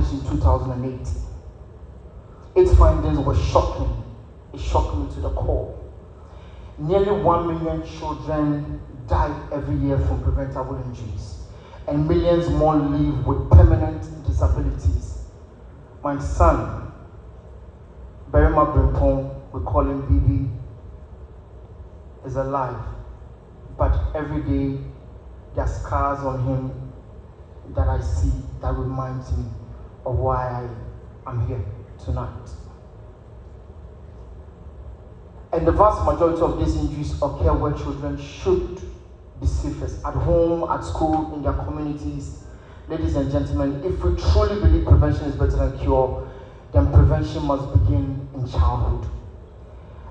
published in 2008. Its findings were shocking. It shocked me to the core. Nearly 1 million children die every year from preventable injuries, and millions more live with permanent disabilities. My son, Berima Brimpong, we call him Bibi, is alive, but every day there are scars on him that I see that reminds me of why I'm here tonight. And the vast majority of these injuries occur where children should be safest, at home, at school, in their communities. Ladies and gentlemen, if we truly believe prevention is better than cure, then prevention must begin in childhood.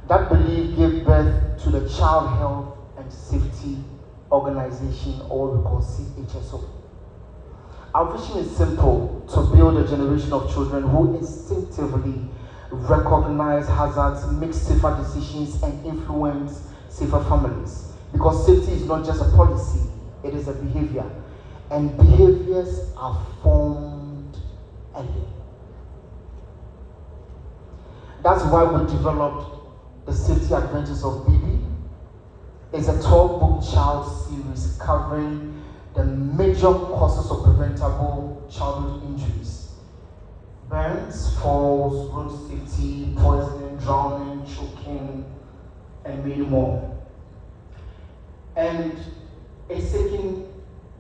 That belief gave birth to the Child Health and Safety Organization, or what we call CHSO. Our vision is simple: to build a generation of children who instinctively recognize hazards, make safer decisions, and influence safer families. Because safety is not just a policy, it is a behavior. And behaviors are formed early. That's why we developed the Safety Adventures of Bibi. It's a 12-book child series covering the major causes of preventable childhood injuries: burns, falls, road safety, poisoning, drowning, choking, and many more. And it's taken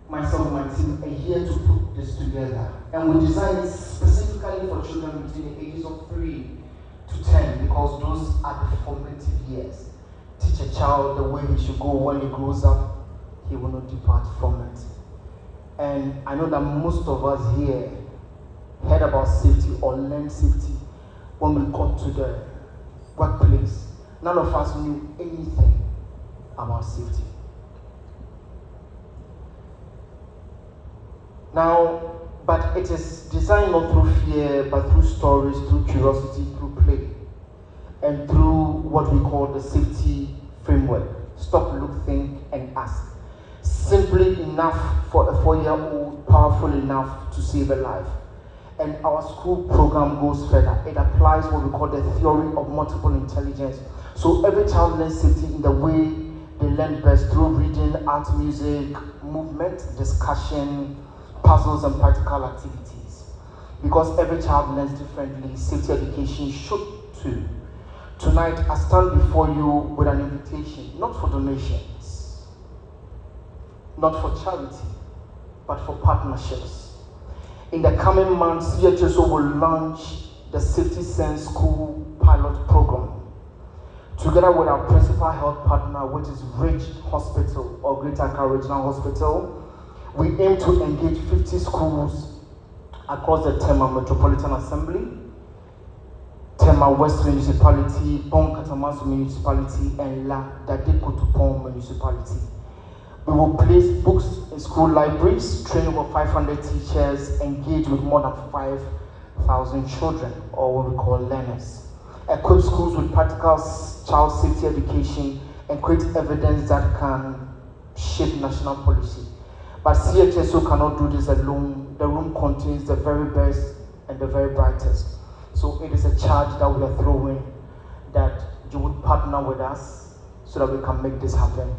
myself and my team a year to put this together. And we designed it specifically for children between the ages of 3 to 10, because those are the formative years. Teach a child the way he should go. When he grows up, he will not depart from it. And I know that most of us here heard about safety or learned safety when we got to the workplace. None of us knew anything about safety. Now, but it is designed not through fear, but through stories, through curiosity, through play, and through what we call the safety framework: stop, look, think, and ask. Simply enough for a 4-year-old, powerful enough to save a life. And our school program goes further. It applies what we call the theory of multiple intelligence. So every child learns safety in the way they learn best: through reading, art, music, movement, discussion, puzzles, and practical activities. Because every child learns differently, safety education should too. Tonight, I stand before you with an invitation, not for donations, not for charity, but for partnerships. In the coming months, CHSO will launch the Safety Sense School pilot program. Together with our principal health partner, which is Ridge Hospital, or Greater Accra Regional Hospital, we aim to engage 50 schools across the Tema Metropolitan Assembly, Tema West Municipality, Bon Katamaso Municipality, and La Dade Kotopon Municipality. We will place books in school libraries, train over 500 teachers, engage with more than 5,000 children, or what we call learners, equip schools with practical child safety education, and create evidence that can shape national policy. But CHSO cannot do this alone. The room contains the very best and the very brightest. So it is a charge that we are throwing, that you would partner with us so that we can make this happen.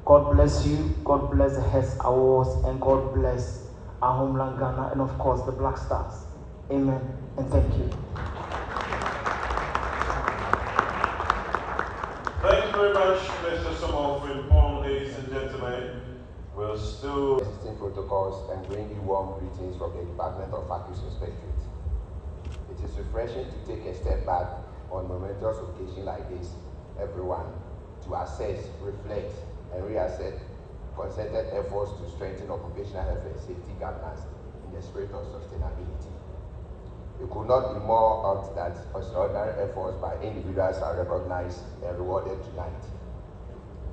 God bless you, God bless the HESS Awards, and God bless our homeland Ghana, and of course the Black Stars. Amen, and thank you. Thank you very much, Mr. Samuel Frimpong. Ladies and gentlemen, we're still existing protocols and bring you warm greetings from the Department of Faculty Inspectorate. It is refreshing to take a step back on momentous occasion like this, everyone, to assess, reflect, and reassess concerted efforts to strengthen occupational health and safety governance in the spirit of sustainability. We could not be more apt that extraordinary efforts by individuals are recognized and rewarded tonight.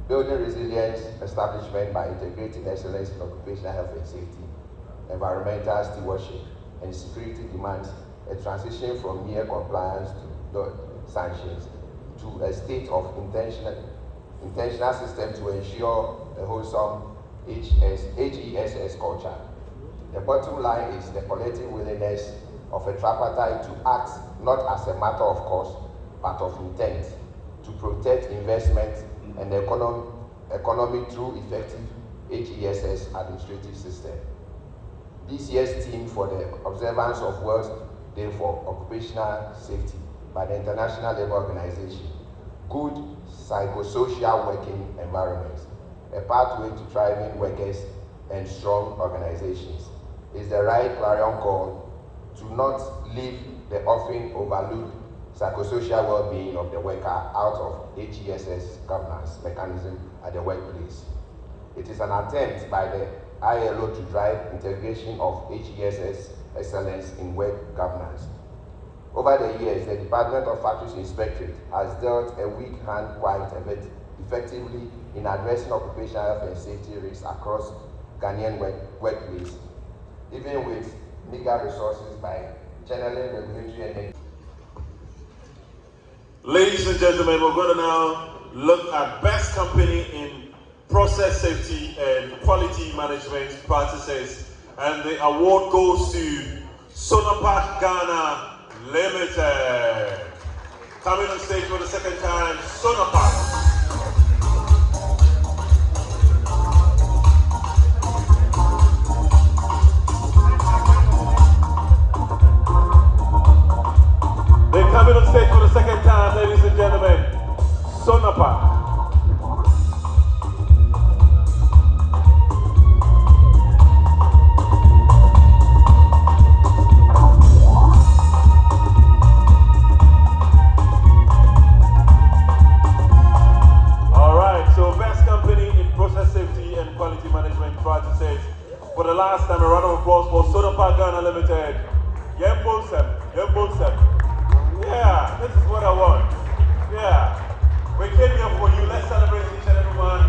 Building resilience, establishment by integrating excellence in occupational health and safety, environmental stewardship, and security demands a transition from mere compliance to sanctions to a state of intentional system to ensure a wholesome HESS culture. The bottom line is the collective willingness of a tripartite to act not as a matter of course, but of intent, to protect investment and economy through effective HESS administrative system. This year's theme for the observance of World Day for Occupational Safety by the International Labour Organization, Good Psychosocial Working Environments, a pathway to thriving workers and strong organizations, is the right clarion call to not leave the often overlooked psychosocial well-being of the worker out of HESS governance mechanism at the workplace. It is an attempt by the ILO to drive integration of HESS excellence in work governance. Over the years, the Department of Factories Inspectorate has dealt a weak hand quite effectively in addressing occupational health and safety risks across Ghanaian workplace, even with meager resources by channeling regulatory and... Ladies and gentlemen, we're going to now look at best company in process safety and quality management practices, and the award goes to Sonapak Ghana Limited. Coming on stage for the second time, Sonapak. They're coming on stage for the second time, ladies and gentlemen, Sonapak. For the last time, a round of applause for Sonapak Ghana Limited. Yembulsem. Yeah, this is what I want. Yeah. We came here for you. Let's celebrate each and every one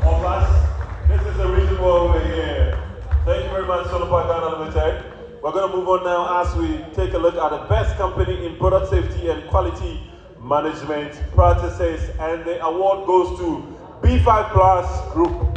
of us. This is the reason why we're here. Thank you very much, Sonapak Ghana Limited. We're going to move on now as we take a look at the best company in product safety and quality management practices. And the award goes to B5 Plus Group.